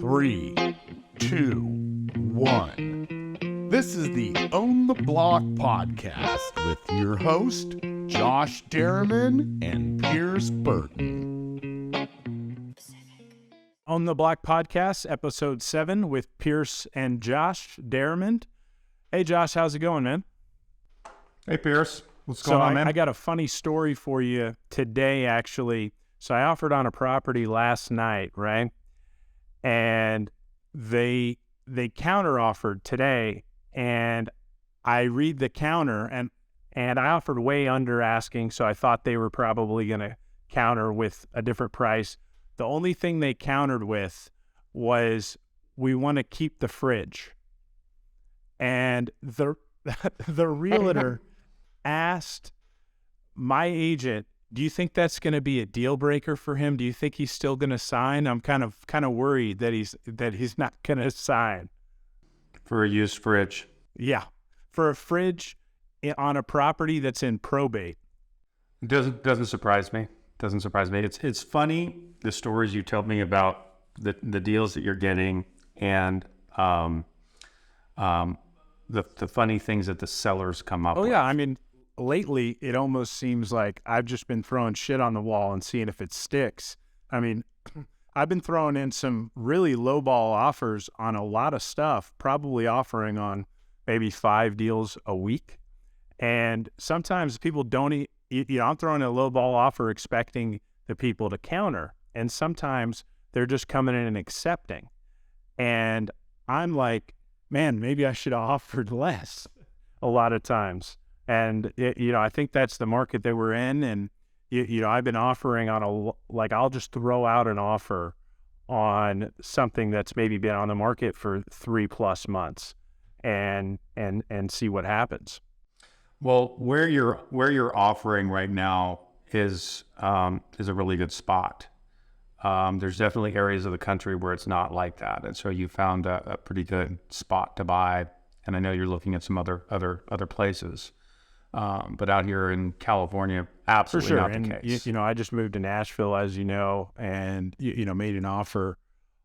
3, 2, 1. This is the Own the Block podcast with your host, Josh Derriman and Pierce Burton. Own the Block podcast, episode 7 with Pierce and Josh Derriman. Hey, Josh, how's it going, man? Hey, Pierce. What's going on, man? I got a funny story for you today, actually. So I offered on a property last night, right? And they counter-offered today, and I read the counter, and I offered way under asking, so I thought they were probably going to counter with a different price. The only thing they countered with was, we want to keep the fridge. And the realtor asked my agent, do you think that's going to be a deal breaker for him? Do you think he's still going to sign? I'm kind of worried that he's not going to sign. For a used fridge. Yeah. For a fridge on a property that's in probate. Doesn't surprise me. Doesn't surprise me. It's funny, the stories you tell me about the deals that you're getting, and the funny things that the sellers come up with. Oh yeah, I mean, lately it almost seems like I've just been throwing shit on the wall and seeing if it sticks. I mean, I've been throwing in some really lowball offers on a lot of stuff, probably offering on maybe 5 deals a week. And sometimes people don't, I'm throwing a lowball offer expecting the people to counter. And sometimes they're just coming in and accepting. And I'm like, man, maybe I should have offered less a lot of times. And, I think that's the market that we're in. And, I've been offering on I'll just throw out an offer on something that's maybe been on the market for 3+ months and see what happens. Well, where you're offering right now is a really good spot. There's definitely areas of the country where it's not like that. And so you found a pretty good spot to buy. And I know you're looking at some other places. But out here in California, absolutely for sure. not the And case. I just moved to Nashville, as you know, and made an offer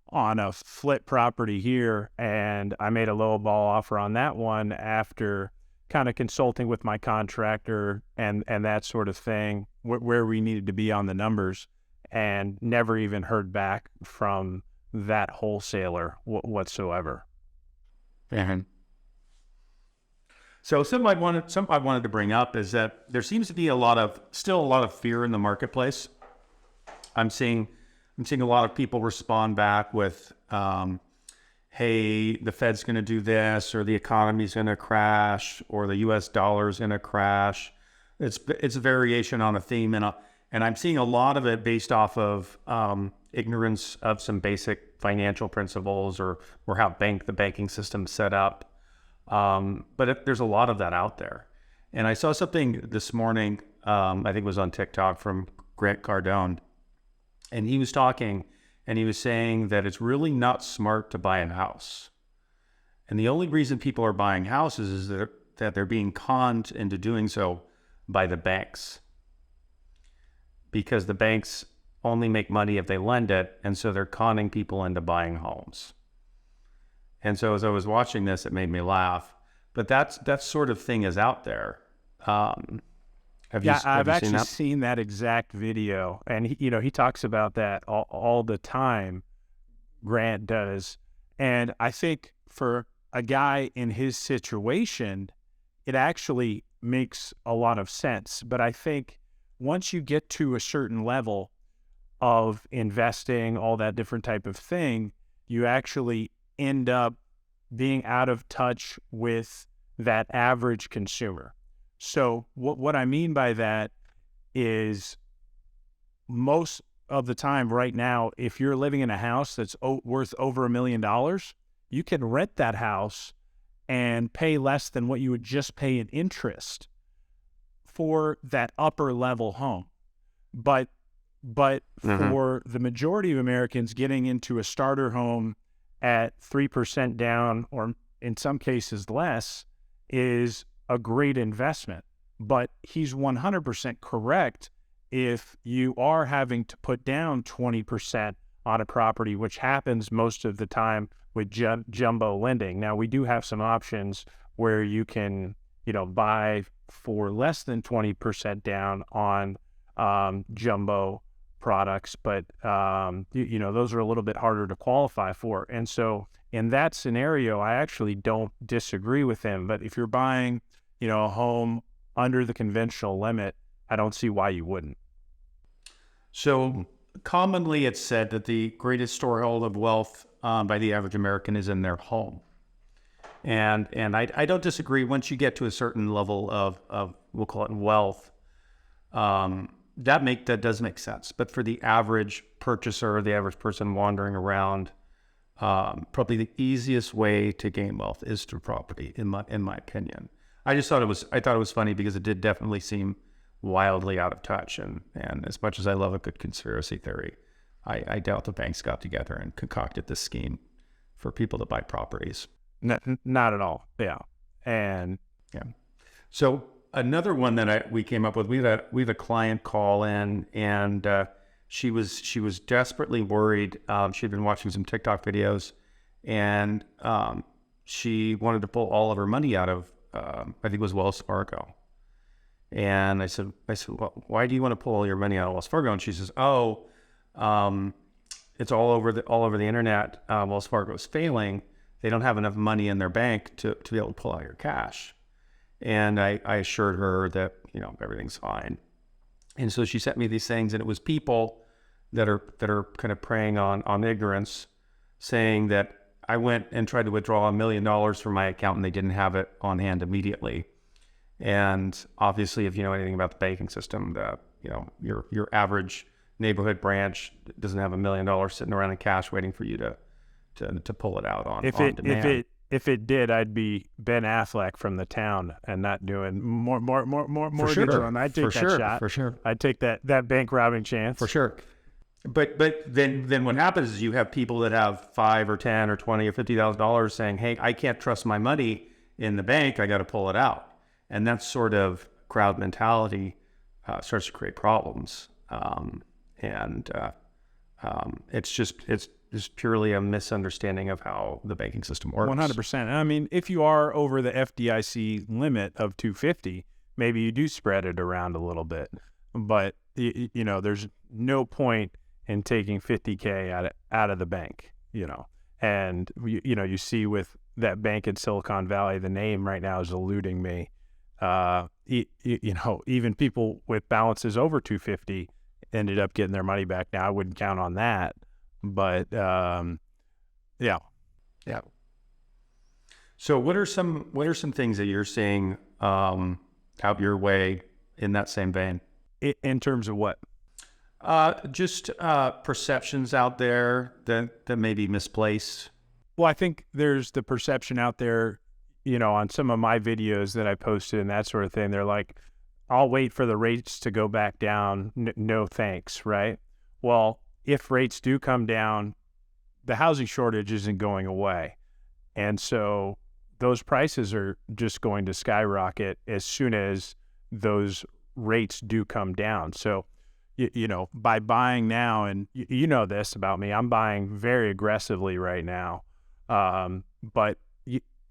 on a flip property here, and I made a low ball offer on that one after kind of consulting with my contractor and that sort of thing, where we needed to be on the numbers, and never even heard back from that wholesaler whatsoever. Mm-hmm. So something I wanted to bring up is that there seems to be still a lot of fear in the marketplace. I'm seeing a lot of people respond back with, hey, the Fed's going to do this, or the economy's going to crash, or the U.S. dollar's going to crash. It's a variation on a theme, and I'm seeing a lot of it based off of ignorance of some basic financial principles or how the banking system's set up. But there's a lot of that out there. And I saw something this morning, I think it was on TikTok, from Grant Cardone. And he was talking, and he was saying that it's really not smart to buy a house. And the only reason people are buying houses is that they're being conned into doing so by the banks. Because the banks only make money if they lend it, and so they're conning people into buying homes. And so as I was watching this, it made me laugh. But that sort of thing is out there. I've actually seen that exact video, and he talks about that all the time. Grant does, and I think for a guy in his situation, it actually makes a lot of sense. But I think once you get to a certain level of investing, all that different type of thing, you actually end up being out of touch with that average consumer. So what I mean by that is, most of the time right now, if you're living in a house that's worth over $1 million, you can rent that house and pay less than what you would just pay in interest for that upper level home. But for the majority of Americans, getting into a starter home at 3% down, or in some cases less, is a great investment. But he's 100% correct. If you are having to put down 20% on a property, which happens most of the time with jumbo lending. Now, we do have some options where you can, buy for less than 20% down on jumbo products, but those are a little bit harder to qualify for. And so in that scenario, I actually don't disagree with him. But if you're buying, a home under the conventional limit, I don't see why you wouldn't. So commonly it's said that the greatest storehold of wealth by the average American is in their home. And I don't disagree. Once you get to a certain level of we'll call it wealth, that does make sense. But for the average purchaser, the average person wandering around, probably the easiest way to gain wealth is through property, in my opinion. I thought it was funny because it did definitely seem wildly out of touch. And as much as I love a good conspiracy theory, I doubt the banks got together and concocted this scheme for people to buy properties. Not at all. Yeah. And yeah. So another one that we came up with, we had a client call in, and she was desperately worried. She'd been watching some TikTok videos, and she wanted to pull all of her money out of I think it was Wells Fargo. And I said, well, why do you want to pull all your money out of Wells Fargo? And she says, it's all over the internet. Wells Fargo is failing. They don't have enough money in their bank to be able to pull out your cash. And I assured her that, everything's fine. And so she sent me these things, and it was people that are kind of preying on ignorance, saying that I went and tried to withdraw $1 million from my account and they didn't have it on hand immediately. And obviously, if you know anything about the banking system, your average neighborhood branch doesn't have $1 million sitting around in cash waiting for you to pull it out on demand. If it did, I'd be Ben Affleck from The Town and not doing more sure. I'd take that shot. For sure. I'd take that bank robbing chance. For sure. But then what happens is you have people that have $5 or $10 or $20 or $50,000 saying, hey, I can't trust my money in the bank. I got to pull it out. And that sort of crowd mentality starts to create problems. It's just purely a misunderstanding of how the banking system works. 100%. I mean, if you are over the FDIC limit of 250, maybe you do spread it around a little bit. But there's no point in taking $50K out of the bank. And you see with that bank in Silicon Valley, the name right now is eluding me. Even people with balances over 250 ended up getting their money back. Now I wouldn't count on that, but yeah. So what are some things that you're seeing out your way in that same vein? In terms of what? Just perceptions out there that may be misplaced. Well, I think there's the perception out there, on some of my videos that I posted and that sort of thing. They're like, I'll wait for the rates to go back down. No thanks, right? Well, if rates do come down, the housing shortage isn't going away. And so those prices are just going to skyrocket as soon as those rates do come down. So, by buying now, and you know this about me, I'm buying very aggressively right now. But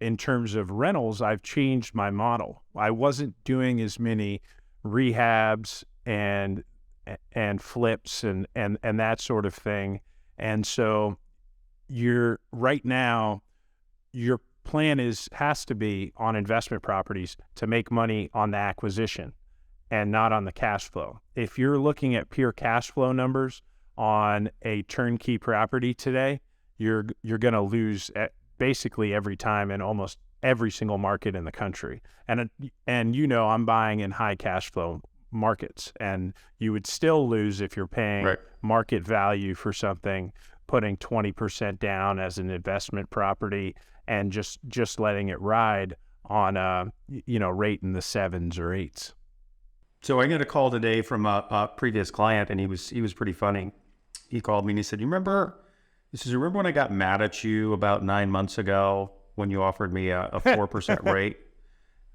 in terms of rentals, I've changed my model. I wasn't doing as many rehabs and flips and that sort of thing. And so right now, your plan has to be on investment properties to make money on the acquisition and not on the cash flow. If you're looking at pure cash flow numbers on a turnkey property today, you're going to lose basically every time in almost every single market in the country. And I'm buying in high cash flow markets, and you would still lose if you're paying market value for something, putting 20% down as an investment property and just letting it ride on a rate in the 7s or 8s. So I got a call today from a previous client, and he was pretty funny. He called me and he said, "You remember when I got mad at you about 9 months ago when you offered me a 4% rate?"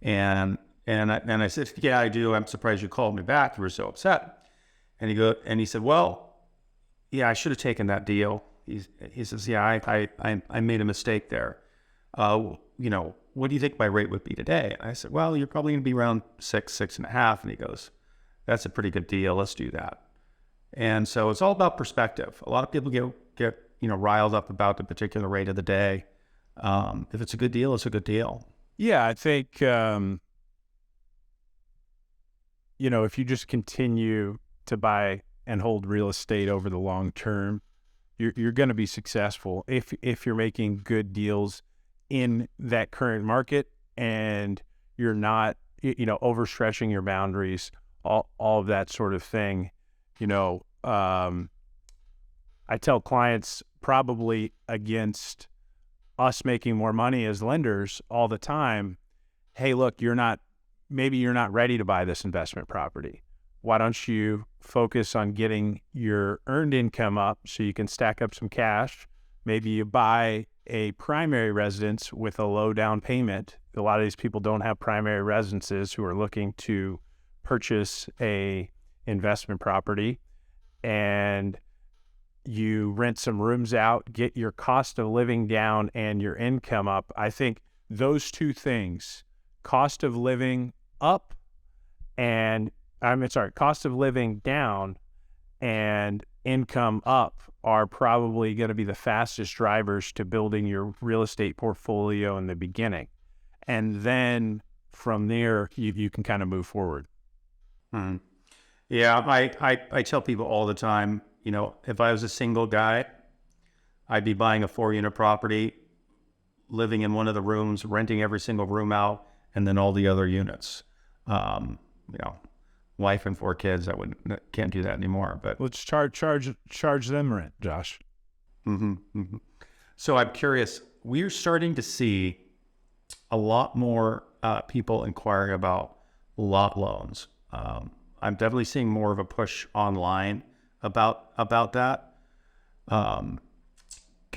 And I said, "Yeah, I do. I'm surprised you called me back. You were so upset." And he said, "Well, I should have taken that deal. He says, yeah, I made a mistake there. What do you think my rate would be today? And I said, well, you're probably going to be around 6.5. And he goes, that's a pretty good deal. Let's do that. And so it's all about perspective. A lot of people get riled up about the particular rate of the day. If it's a good deal, it's a good deal. Yeah, I think, if you just continue to buy and hold real estate over the long term, you're going to be successful if you're making good deals in that current market and you're not, overstretching your boundaries, all of that sort of thing. I tell clients, probably against us making more money as lenders all the time, hey, look, maybe you're not ready to buy this investment property. Why don't you focus on getting your earned income up so you can stack up some cash? Maybe you buy a primary residence with a low down payment. A lot of these people don't have primary residences who are looking to purchase a investment property, and you rent some rooms out, get your cost of living down and your income up. I think those two things, cost of living up cost of living down and income up are probably going to be the fastest drivers to building your real estate portfolio in the beginning. And then from there, you can kind of move forward. Hmm. Yeah, I tell people all the time, if I was a single guy, I'd be buying a 4-unit property, living in one of the rooms, renting every single room out, and then all the other units. Wife and 4 kids, can't do that anymore. But let's charge them rent, Josh. Mm-hmm, mm-hmm. So I'm curious. We're starting to see a lot more people inquiring about lot loans. I'm definitely seeing more of a push online about that. Can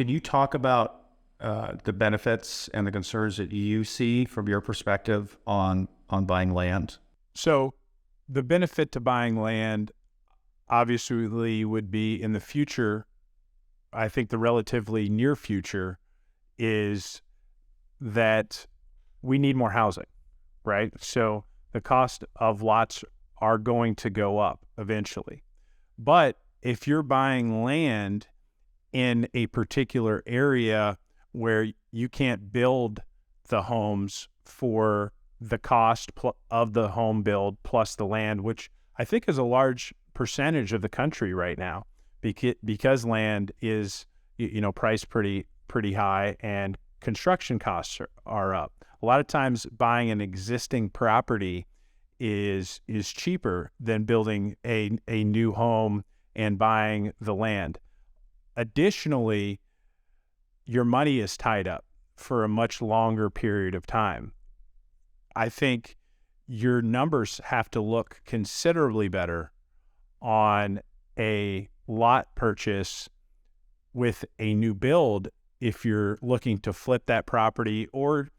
you talk about the benefits and the concerns that you see from your perspective on buying land? So the benefit to buying land obviously would be in the future. I think the relatively near future is that we need more housing, right? So the cost of lots are going to go up eventually. But if you're buying land in a particular area where you can't build the homes for the cost of the home build plus the land, which I think is a large percentage of the country right now, because land is, priced pretty high and construction costs are up. A lot of times buying an existing property is cheaper than building a new home and buying the land. Additionally, your money is tied up for a much longer period of time. I think your numbers have to look considerably better on a lot purchase with a new build if you're looking to flip that property or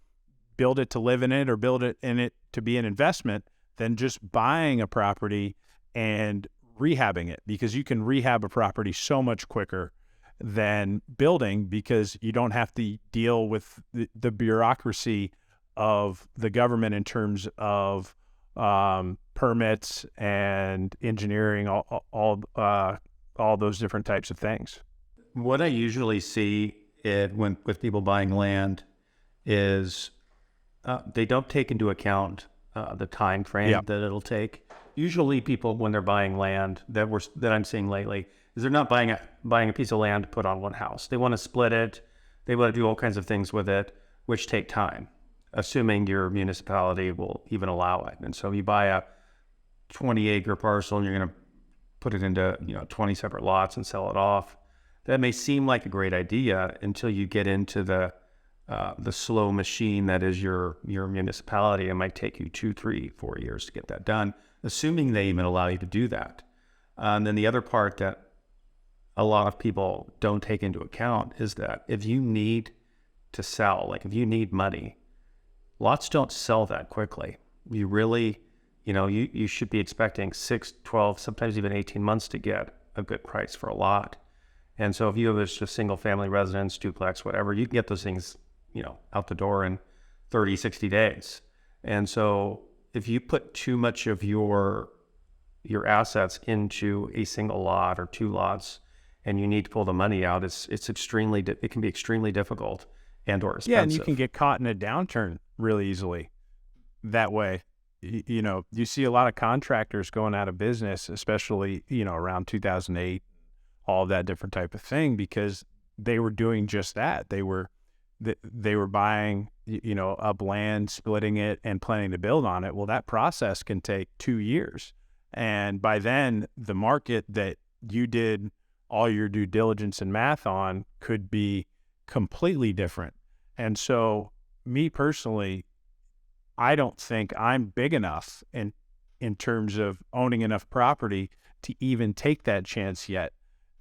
build it to live in it or build it in it to be an investment than just buying a property and rehabbing it, because you can rehab a property so much quicker than building, because you don't have to deal with the bureaucracy of the government in terms of permits and engineering, all those different types of things. What I usually see with people buying land is they don't take into account the time frame that it'll take. Usually people, when they're buying land that I'm seeing lately, is they're not buying a piece of land to put on one house. They want to split it. They want to do all kinds of things with it, which take time, assuming your municipality will even allow it. And so you buy a 20-acre parcel and you're going to put it into 20 separate lots and sell it off. That may seem like a great idea until you get into the slow machine that is your municipality. It might take you 2, 3, 4 years to get that done, assuming they even allow you to do that. And then the other part that a lot of people don't take into account is that if you need to sell, like if you need money, lots don't sell that quickly. You really, you should be expecting 6, 12, sometimes even 18 months to get a good price for a lot. And so if you have just a single family residence, duplex, whatever, you can get those things, out the door in 30, 60 days. And so if you put too much of your assets into a single lot or two lots, and you need to pull the money out, it can be extremely difficult and or expensive. Yeah, and you can get caught in a downturn really easily that way. You see a lot of contractors going out of business, especially, around 2008, all of that different type of thing, because they were doing just that. They were buying, up land, splitting it, and planning to build on it. Well, that process can take 2 years. And by then, the market that you did all your due diligence and math on could be completely different. And so, me personally, I don't think I'm big enough in terms of owning enough property to even take that chance yet.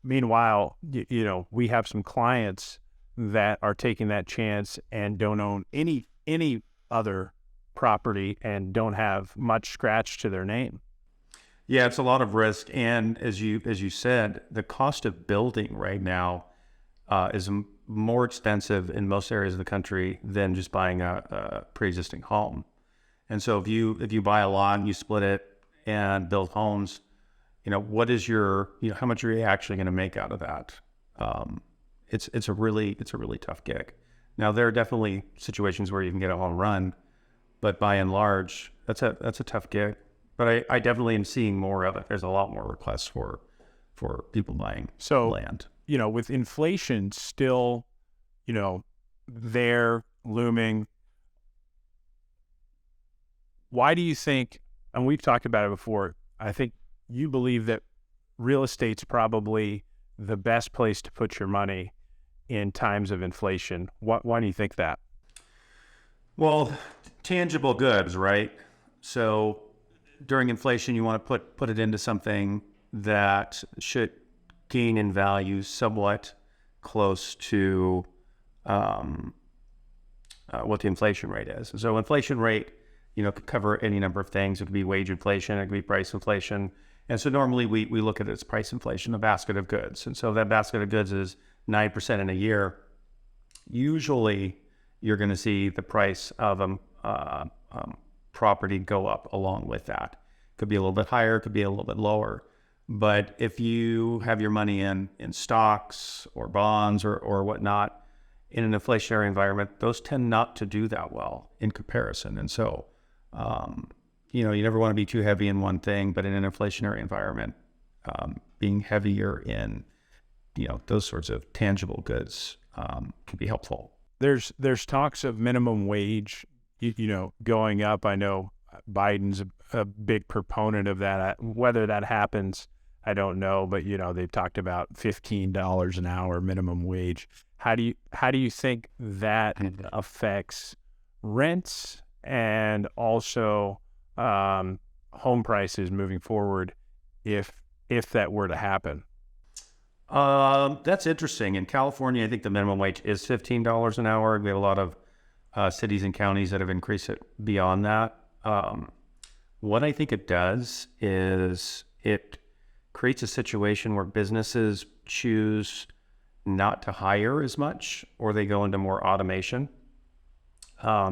Meanwhile, we have some clients that are taking that chance and don't own any other property and don't have much scratch to their name. Yeah, it's a lot of risk, and as you said, the cost of building right now is more expensive in most areas of the country than just buying a pre-existing home. And so if you buy a lot and you split it and build homes, what is how much are you actually going to make out of that? It's a really tough gig. Now there are definitely situations where you can get a home run, but by and large, that's a tough gig. But I definitely am seeing more of it. There's a lot more requests for people buying land. With inflation still, there looming, why do you think, and we've talked about it before, I think you believe that real estate's probably the best place to put your money in times of inflation. Why do you think that? Well, tangible goods, right? So during inflation, you want to put it into something that should gain in value somewhat close to what the inflation rate is. So inflation rate, could cover any number of things. It could be wage inflation, it could be price inflation. And so normally we look at it as price inflation, a basket of goods. And so that basket of goods is 9% in a year. Usually you're going to see the price of property go up along with that. Could be a little bit higher, could be a little bit lower. But if you have your money in stocks or bonds or whatnot, in an inflationary environment, those tend not to do that well in comparison. And so, you never want to be too heavy in one thing, but in an inflationary environment, being heavier in, those sorts of tangible goods can be helpful. There's talks of minimum wage, going up. I know Biden's a big proponent of that. Whether that happens, I don't know, but they've talked about $15 an hour minimum wage. How do you think that affects rents and also home prices moving forward if that were to happen? That's interesting. In California, I think the minimum wage is $15 an hour. We have a lot of cities and counties that have increased it beyond that. What I think it does is it creates a situation where businesses choose not to hire as much, or they go into more automation.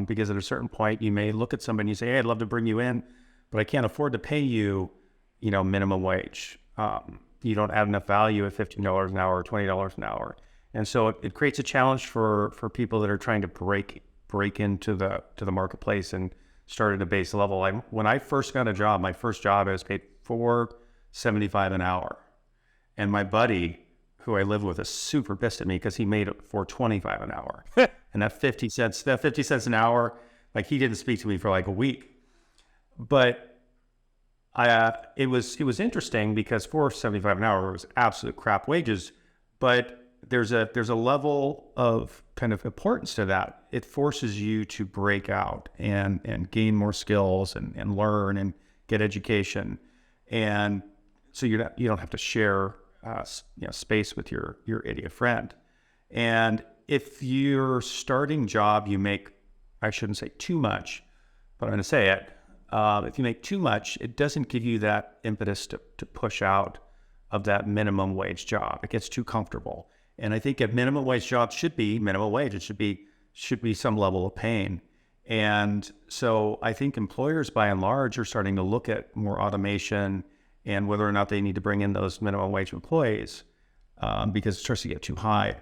Because at a certain point, you may look at somebody and you say, hey, I'd love to bring you in, but I can't afford to pay you, minimum wage. You don't add enough value at $15 an hour or $20 an hour. And so it creates a challenge for people that are trying to break into the marketplace and start at a base level. When I first got a job, my first job, I was paid $4.75 an hour. And my buddy, who I live with, is super pissed at me because he made it for $25 an hour. And that 50 cents an hour, he didn't speak to me for a week. But it was interesting because $4.75 an hour was absolute crap wages. But there's a level of kind of importance to that. It forces you to break out and gain more skills and learn and get education. And so you don't have to share space with your idiot friend. And if your starting job, you make, I shouldn't say too much, but I'm going to say it. If you make too much, it doesn't give you that impetus to push out of that minimum wage job. It gets too comfortable. And I think a minimum wage job should be minimum wage. It should be some level of pain. And so I think employers by and large are starting to look at more automation and whether or not they need to bring in those minimum wage employees because it starts to get too high.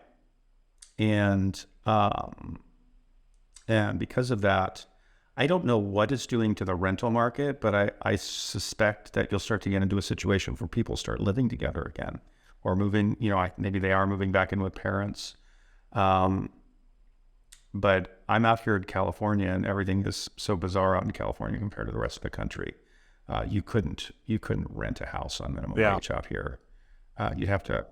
And because of that, I don't know what it's doing to the rental market, but I suspect that you'll start to get into a situation where people start living together again or moving, maybe they are moving back in with parents. But I'm out here in California and everything is so bizarre out in California compared to the rest of the country. You couldn't rent a house on minimum wage out here. You'd have to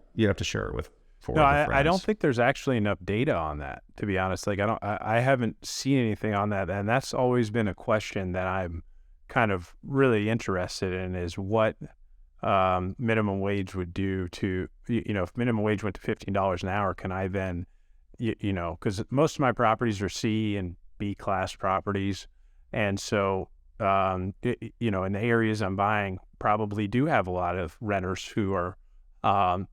share it with four other friends. I don't think there's actually enough data on that, to be honest. Like I haven't seen anything on that, and that's always been a question that I'm kind of really interested in is what minimum wage would do to if minimum wage went to $15 an hour, can I then because most of my properties are C and B class properties, and so in the areas I'm buying probably do have a lot of renters who are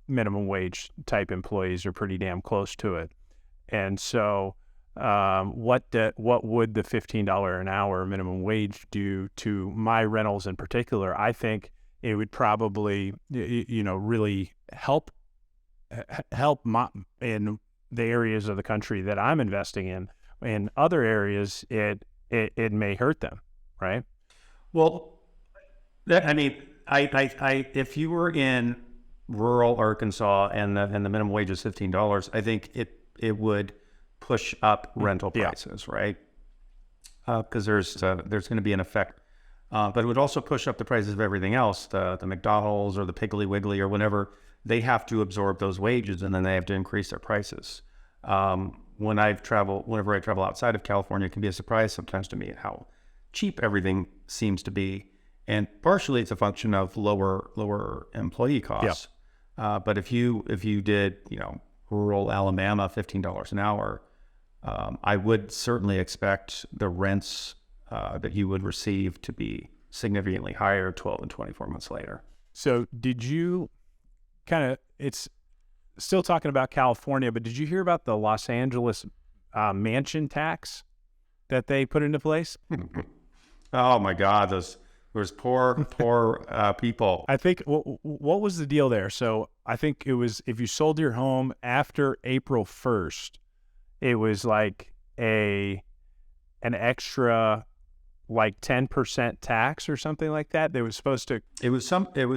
minimum wage type employees or pretty damn close to it. And so what would the $15 an hour minimum wage do to my rentals in particular? I think it would probably really help in the areas of the country that I'm investing in. In other areas, it may hurt them, right? Well, if you were in rural Arkansas and the minimum wage is $15, I think it would push up rental prices, right? Because there's going to be an effect, but it would also push up the prices of everything else, the McDonald's or the Piggly Wiggly or whatever. They have to absorb those wages and then they have to increase their prices. Whenever I travel outside of California, it can be a surprise sometimes to me at how cheap everything seems to be. And partially it's a function of lower employee costs. Yeah. But if you did, rural Alabama, $15 an hour, I would certainly expect the rents that you would receive to be significantly higher 12 and 24 months later. So did you it's still talking about California, but did you hear about the Los Angeles mansion tax that they put into place? Oh my God, those poor people. I think what was the deal there? So I think it was if you sold your home after April 1st, it was like an extra like 10% tax or something like that. They were supposed to. It was something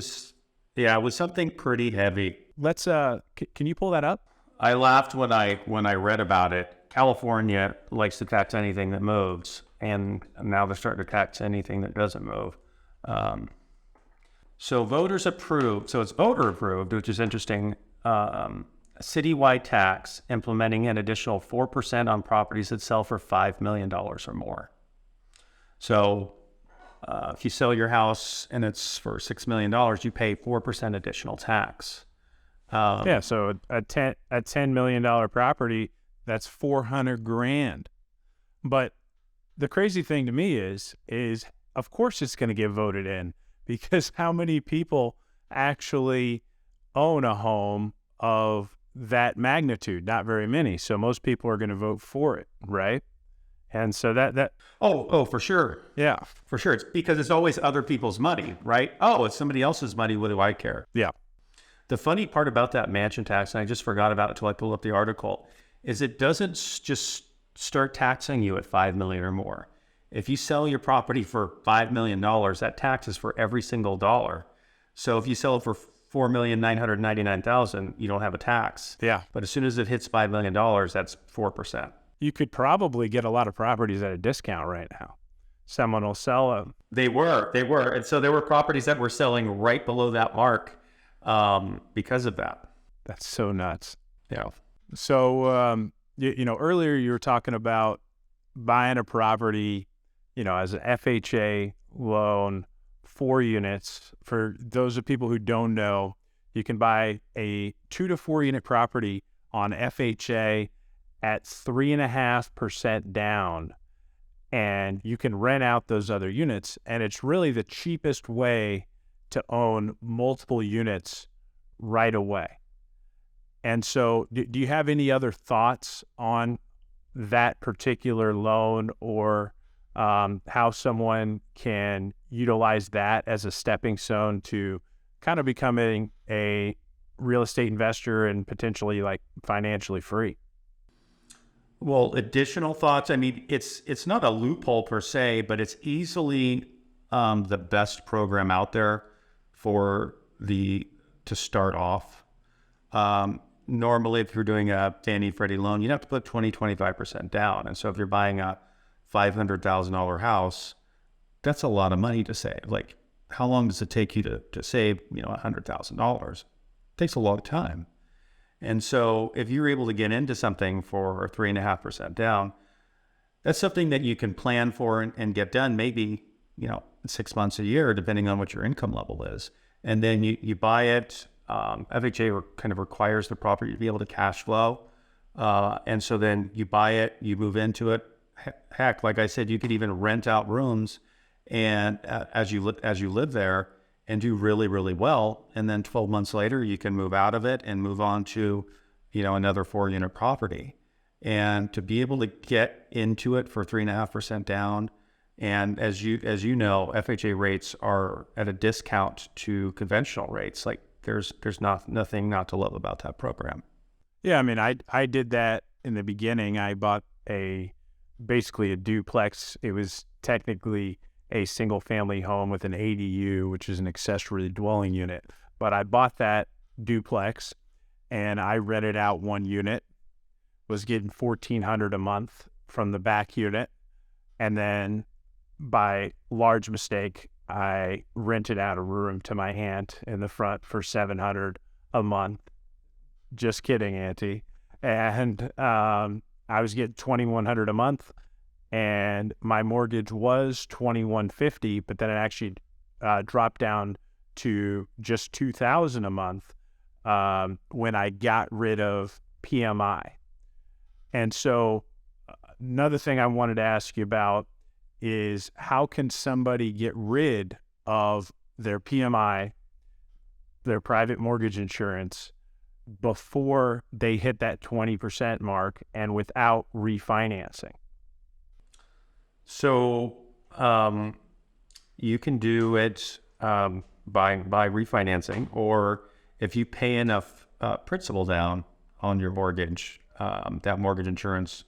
pretty heavy. Let's can you pull that up? I laughed when I read about it. California likes to tax anything that moves, and now they're starting to tax anything that doesn't move. So voters approved. So it's voter approved, which is interesting. A citywide tax implementing an additional 4% on properties that sell for $5 million or more. So if you sell your house and it's for $6 million, you pay 4% additional tax. So a $10 million property, that's $400,000. But the crazy thing to me is of course it's going to get voted in, because how many people actually own a home of that magnitude? Not very many. So most people are going to vote for it, right? And so that for sure. Yeah, for sure. It's because it's always other people's money, right? Oh, it's somebody else's money. What do I care? Yeah. The funny part about that mansion tax, and I just forgot about it until I pulled up the article, is it doesn't just start taxing you at $5 million or more. If you sell your property for $5 million, that tax is for every single dollar. So if you sell it for $4,999,000, you don't have a tax. Yeah. But as soon as it hits $5 million, that's 4%. You could probably get a lot of properties at a discount right now. Someone will sell them. They were. And so there were properties that were selling right below that mark because of that. That's so nuts. Yeah. So, earlier you were talking about buying a property, as an FHA loan, 4 units. For those of people who don't know, you can buy a 2 to 4 unit property on FHA at 3.5% down, and you can rent out those other units. And it's really the cheapest way to own multiple units right away. And so do you have any other thoughts on that particular loan, or how someone can utilize that as a stepping stone to kind of becoming a real estate investor and potentially like financially free? Well, additional thoughts. I mean, it's not a loophole per se, but it's easily the best program out there to start off. Normally, if you're doing a Fannie Freddie loan, you have to put 20-25% down. And so if you're buying a $500,000 house, that's a lot of money to save. Like, how long does it take you to save, $100,000? It takes a lot of time. And so if you're able to get into something for 3.5% down, that's something that you can plan for and get done maybe, 6 months a year, depending on what your income level is. And then you buy it. FHA kind of requires the property to be able to cash flow. And so then you buy it, you move into it. Heck, like I said, you could even rent out rooms and as you live there and do really, really well. And then 12 months later, you can move out of it and move on to, another 4-unit property. And to be able to get into it for 3.5% down. And as you know, FHA rates are at a discount to conventional rates. Like there's nothing not to love about that program. Yeah, I mean, I did that in the beginning. I bought basically a duplex. It was technically a single family home with an ADU, which is an accessory dwelling unit. But I bought that duplex and I rented out one unit, was getting $1,400 a month from the back unit. And then by large mistake, I rented out a room to my aunt in the front for $700 a month. Just kidding, Auntie. And I was getting $2,100 a month, and my mortgage was $2,150, but then it actually dropped down to just $2,000 a month when I got rid of PMI. And so another thing I wanted to ask you about is how can somebody get rid of their PMI, their private mortgage insurance, before they hit that 20% mark and without refinancing? So you can do it by refinancing, or if you pay enough principal down on your mortgage, that mortgage insurance,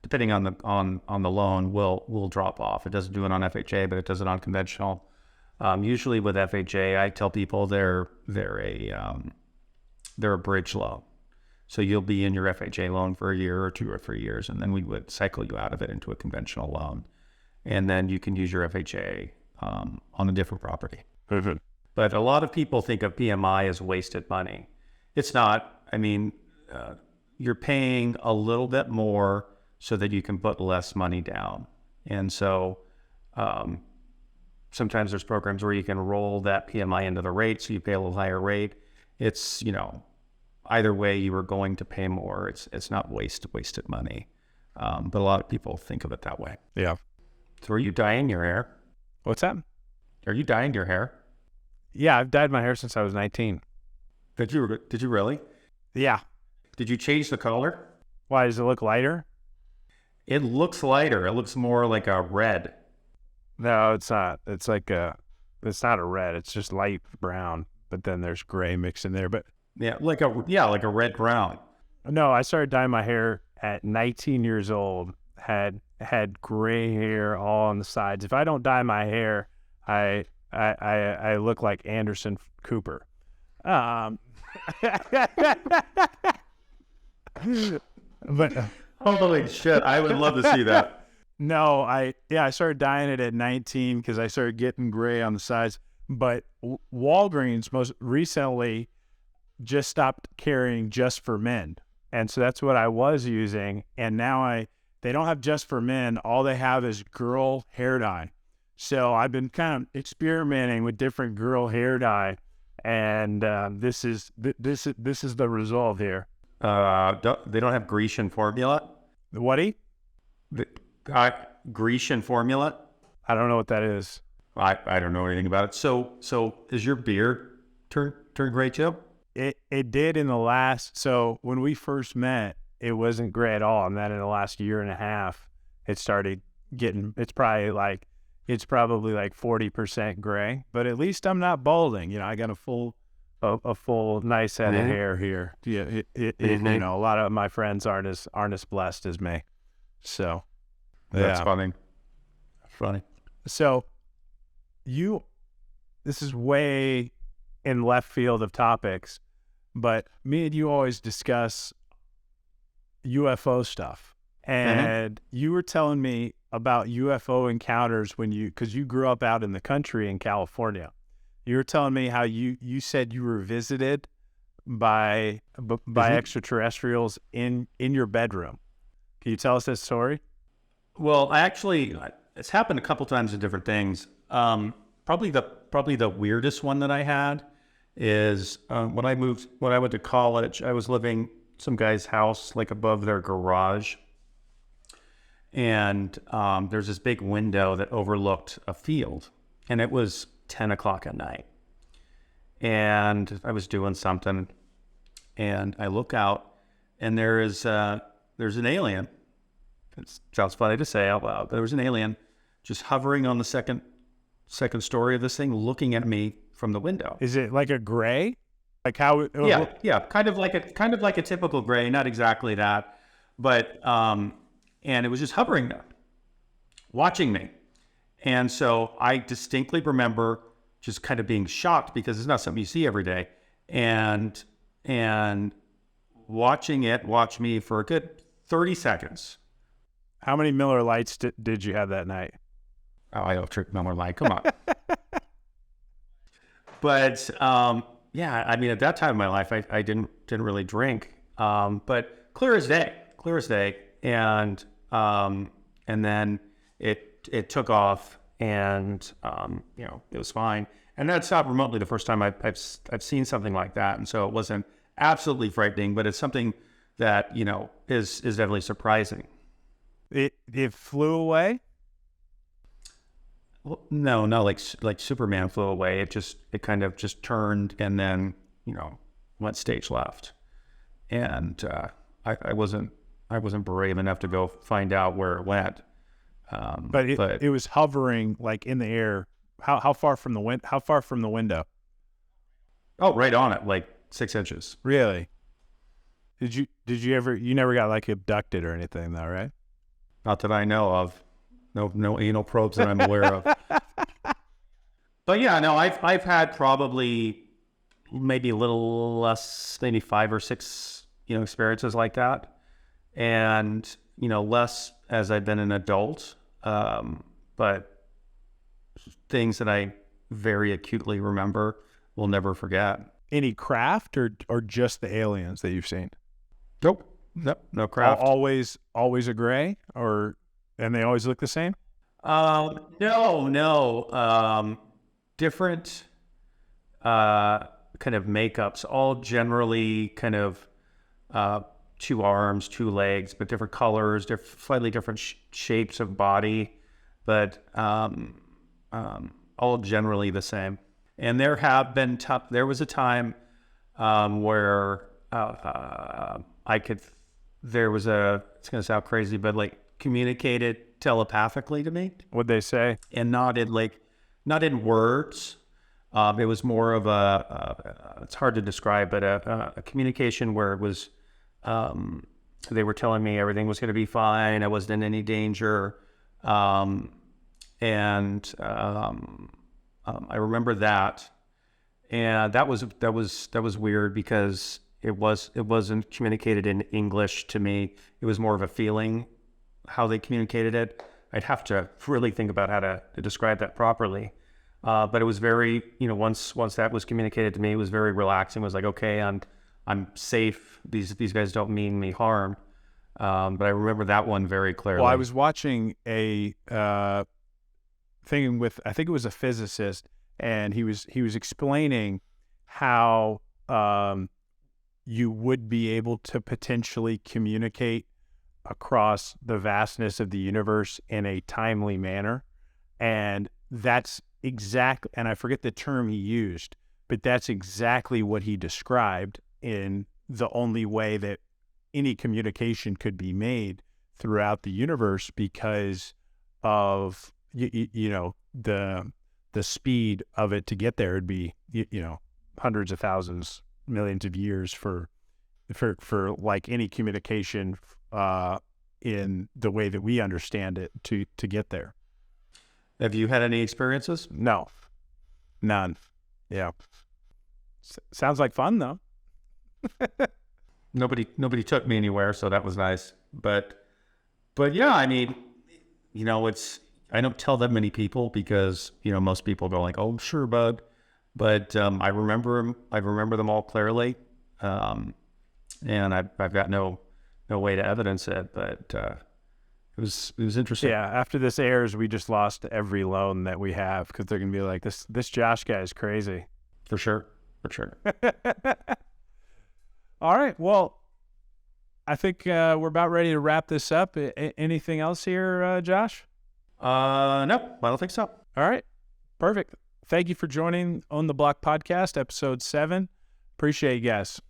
depending on the loan, will drop off. It doesn't do it on FHA, but it does it on conventional. Usually with FHA, I tell people they're a bridge loan. So you'll be in your FHA loan for a year or 2 or 3 years, and then we would cycle you out of it into a conventional loan. And then you can use your FHA on a different property. Mm-hmm. But a lot of people think of PMI as wasted money. It's not. I mean, you're paying a little bit more so that you can put less money down. And so sometimes there's programs where you can roll that PMI into the rate, so you pay a little higher rate. It's, either way you are going to pay more. It's not wasted money. But a lot of people think of it that way. Yeah. So are you dyeing your hair? What's that? Are you dyeing your hair? Yeah, I've dyed my hair since I was 19. Did you really? Yeah. Did you change the color? Why, does it look lighter? It looks lighter. It looks more like a red. No, it's not. It's not a red. It's just light brown, but then there's gray mixed in there. But yeah, like a red brown. No, I started dyeing my hair at 19 years old. Had gray hair all on the sides. If I don't dye my hair, I look like Anderson Cooper. But holy shit, I would love to see that. No, I started dyeing it at 19 because I started getting gray on the sides. But Walgreens most recently just stopped carrying Just for Men, and so that's what I was using. And now they don't have Just for Men. All they have is girl hair dye. So I've been kind of experimenting with different girl hair dye, and this is the result here. They don't have Grecian formula. What? Grecian formula. I don't know what that is. I don't know anything about it. So is your beard turn gray too? It did in the last. So when we first met, it wasn't gray at all, and then in the last year and a half, it started getting. It's probably like 40% gray. But at least I'm not balding. I got a full nice head of hair here. Yeah, a lot of my friends aren't as blessed as me. So that's funny. So this is way in left field of topics, but me and you always discuss UFO stuff. And you were telling me about UFO encounters because you grew up out in the country in California. You were telling me how you said you were visited by extraterrestrials in your bedroom. Can you tell us that story? Well, it's happened a couple times in different things. Probably the weirdest one that I had is when I went to college. I was living some guy's house, like above their garage, and there's this big window that overlooked a field, and it was 10 o'clock at night, and I was doing something, and I look out, and there's an alien. It sounds funny to say out loud, but there was an alien just hovering on the second story of this thing, looking at me from the window. Is it like a gray? Like how? Yeah, kind of like a typical gray, not exactly that, but and it was just hovering there, watching me, and so I distinctly remember just kind of being shocked because it's not something you see every day, and watching it watch me for a good 30 seconds. How many Miller Lights did you have that night? Oh, I don't drink Miller Lite. Come on. But yeah, I mean, at that time in my life, I didn't really drink. But clear as day. And then it took off, and it was fine. And that's not remotely the first time I've seen something like that. And so it wasn't absolutely frightening, but it's something that is definitely surprising. It flew away? Well, no, like Superman flew away. It kind of just turned and then went stage left, and I wasn't brave enough to go find out where it went. But it was hovering like in the air. How far from the wind? How far from the window? Oh, right on it, like 6 inches. Really? Did you ever? You never got like abducted or anything, though, right? Not that I know of. No anal probes that I'm aware of. But yeah, no, I've had probably maybe a little less, maybe 5 or 6, experiences like that, and less as I've been an adult. But things that I very acutely remember, will never forget. Any craft or just the aliens that you've seen? Nope, no craft. Always a gray, and they always look the same? No. Different kind of makeups, all generally kind of 2 arms, 2 legs, but different colors, slightly different shapes of body, but all generally the same. And there have been there was a time where it's going to sound crazy, but like communicated telepathically to me. What'd they say? And not in words. It was more of it's hard to describe, but a communication where it was, they were telling me everything was going to be fine. I wasn't in any danger. I remember that. And that was weird because it wasn't communicated in English to me. It was more of a feeling how they communicated it. I'd have to really think about how to describe that properly. But it was very, once that was communicated to me, it was very relaxing. It was like, okay, I'm safe. These guys don't mean me harm. But I remember that one very clearly. Well, I was watching a thing with, I think it was a physicist, and he was explaining how you would be able to potentially communicate across the vastness of the universe in a timely manner. And that's exactly, and I forget the term he used, but that's exactly what he described in the only way that any communication could be made throughout the universe because of, the speed of it to get there would be, hundreds of thousands, millions of years for like any communication in the way that we understand it to get there. Have you had any experiences? No, none. Yeah. Sounds like fun though. Nobody took me anywhere, so that was nice. But yeah, I mean, I don't tell that many people because, most people go like, oh, sure, bud. But I remember them all clearly. And I've got no way to evidence it, but it was interesting. Yeah, after this airs, we just lost every loan that we have because they're going to be like, this Josh guy is crazy. For sure. All right. Well, I think we're about ready to wrap this up. Anything else here, Josh? No, I don't think so. All right. Perfect. Thank you for joining On the Block Podcast, episode 7. Appreciate you guys.